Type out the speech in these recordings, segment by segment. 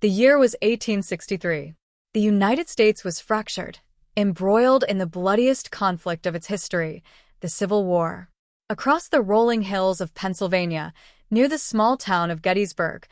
The year was 1863. The United States was fractured, embroiled in the bloodiest conflict of its history, the Civil War. Across the rolling hills of Pennsylvania, near the small town of Gettysburg,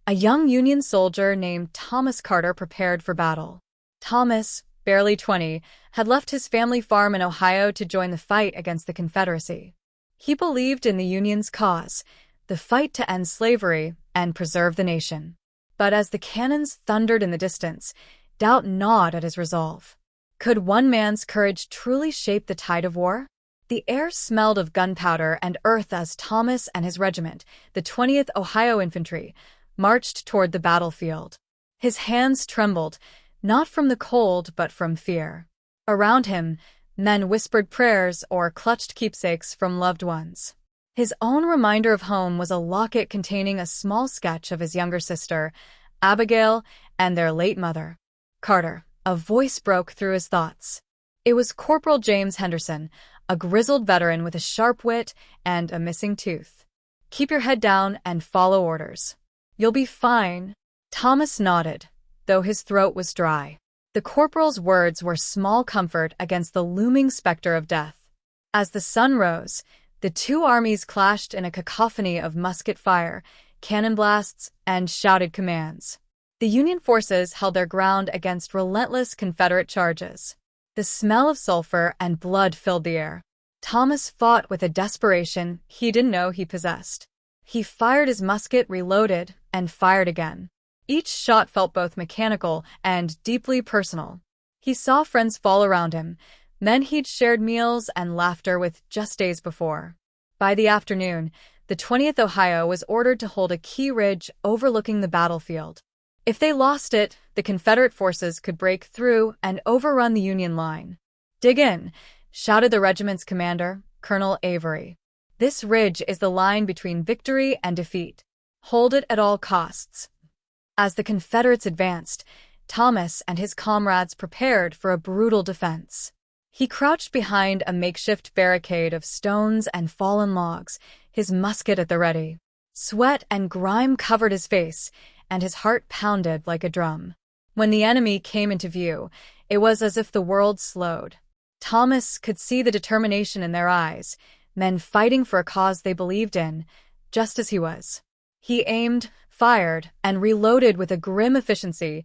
a young Union soldier named Thomas Carter prepared for battle. Thomas, barely 20, had left his family farm in Ohio to join the fight against the Confederacy. He believed in the Union's cause, the fight to end slavery and preserve the nation. But as the cannons thundered in the distance, doubt gnawed at his resolve. Could one man's courage truly shape the tide of war? The air smelled of gunpowder and earth as Thomas and his regiment, the 20th Ohio Infantry, marched toward the battlefield. His hands trembled, not from the cold but from fear. Around him, men whispered prayers or clutched keepsakes from loved ones. His own reminder of home was a locket containing a small sketch of his younger sister, Abigail, and their late mother. Carter, a voice broke through his thoughts. It was Corporal James Henderson, a grizzled veteran with a sharp wit and a missing tooth. "Keep your head down and follow orders. You'll be fine." Thomas nodded, though his throat was dry. The corporal's words were small comfort against the looming specter of death. As the sun rose, the two armies clashed in a cacophony of musket fire, cannon blasts, and shouted commands. The Union forces held their ground against relentless Confederate charges. The smell of sulfur and blood filled the air. Thomas fought with a desperation he didn't know he possessed. He fired his musket, reloaded, and fired again. Each shot felt both mechanical and deeply personal. He saw friends fall around him, men he'd shared meals and laughter with just days before. By the afternoon, the 20th Ohio was ordered to hold a key ridge overlooking the battlefield. If they lost it, the Confederate forces could break through and overrun the Union line. "Dig in," shouted the regiment's commander, Colonel Avery. "This ridge is the line between victory and defeat. Hold it at all costs." As the Confederates advanced, Thomas and his comrades prepared for a brutal defense. He crouched behind a makeshift barricade of stones and fallen logs, his musket at the ready. Sweat and grime covered his face, and his heart pounded like a drum. When the enemy came into view, it was as if the world slowed. Thomas could see the determination in their eyes, men fighting for a cause they believed in, just as he was. He aimed, fired, and reloaded with a grim efficiency,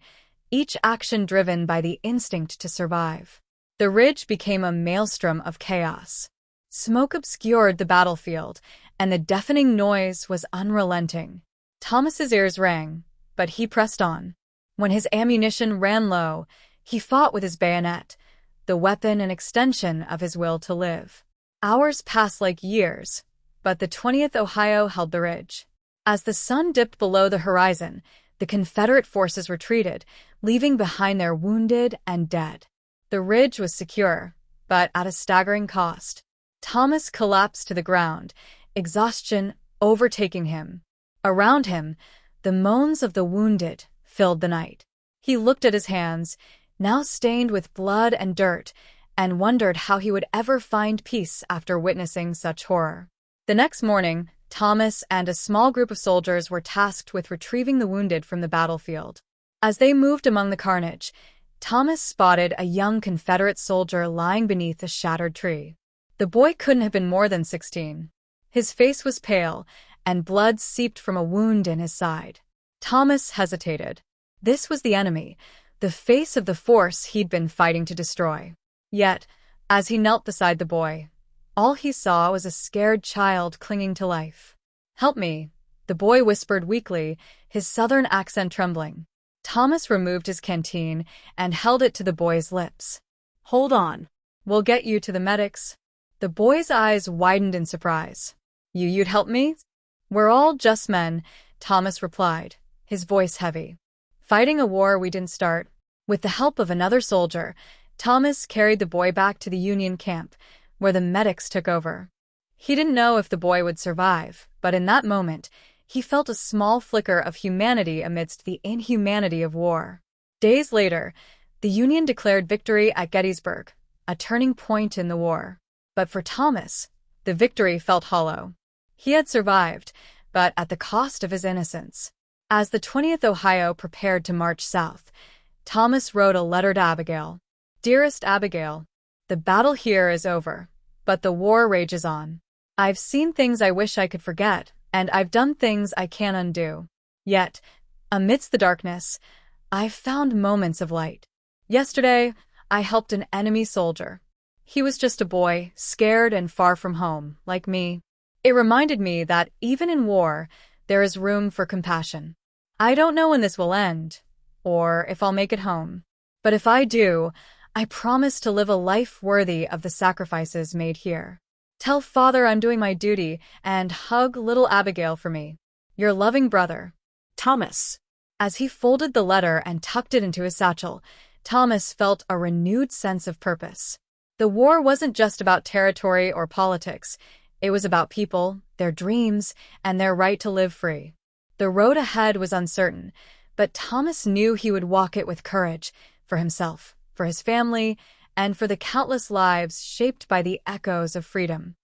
each action driven by the instinct to survive. The ridge became a maelstrom of chaos. Smoke obscured the battlefield, and the deafening noise was unrelenting. Thomas's ears rang, but he pressed on. When his ammunition ran low, he fought with his bayonet, the weapon and extension of his will to live. Hours passed like years, but the 20th Ohio held the ridge. As the sun dipped below the horizon, the Confederate forces retreated, leaving behind their wounded and dead. The ridge was secure, but at a staggering cost. Thomas collapsed to the ground, exhaustion overtaking him. Around him, the moans of the wounded filled the night. He looked at his hands, now stained with blood and dirt, and wondered how he would ever find peace after witnessing such horror. The next morning, Thomas and a small group of soldiers were tasked with retrieving the wounded from the battlefield. As they moved among the carnage, Thomas spotted a young Confederate soldier lying beneath a shattered tree. The boy couldn't have been more than 16. His face was pale, and blood seeped from a wound in his side. Thomas hesitated. This was the enemy, the face of the force he'd been fighting to destroy. Yet, as he knelt beside the boy, all he saw was a scared child clinging to life. "Help me," the boy whispered weakly, his southern accent trembling. Thomas removed his canteen and held it to the boy's lips. "Hold on. We'll get you to the medics." The boy's eyes widened in surprise. You'd help me?" "We're all just men," Thomas replied, his voice heavy. "Fighting a war we didn't start." With the help of another soldier, Thomas carried the boy back to the Union camp, where the medics took over. He didn't know if the boy would survive, but in that moment, he felt a small flicker of humanity amidst the inhumanity of war. Days later, the Union declared victory at Gettysburg, a turning point in the war. But for Thomas, the victory felt hollow. He had survived, but at the cost of his innocence. As the 20th Ohio prepared to march south, Thomas wrote a letter to Abigail. Dearest Abigail, the battle here is over, but the war rages on. I've seen things I wish I could forget, and I've done things I can't undo. Yet, amidst the darkness, I've found moments of light. Yesterday, I helped an enemy soldier. He was just a boy, scared and far from home, like me. It reminded me that even in war, there is room for compassion. I don't know when this will end, or if I'll make it home. But if I do, I promise to live a life worthy of the sacrifices made here. Tell Father I'm doing my duty, and hug little Abigail for me. Your loving brother, Thomas. As he folded the letter and tucked it into his satchel, Thomas felt a renewed sense of purpose. The war wasn't just about territory or politics. It was about people, their dreams, and their right to live free. The road ahead was uncertain, but Thomas knew he would walk it with courage, for himself, for his family, and for the countless lives shaped by the echoes of freedom.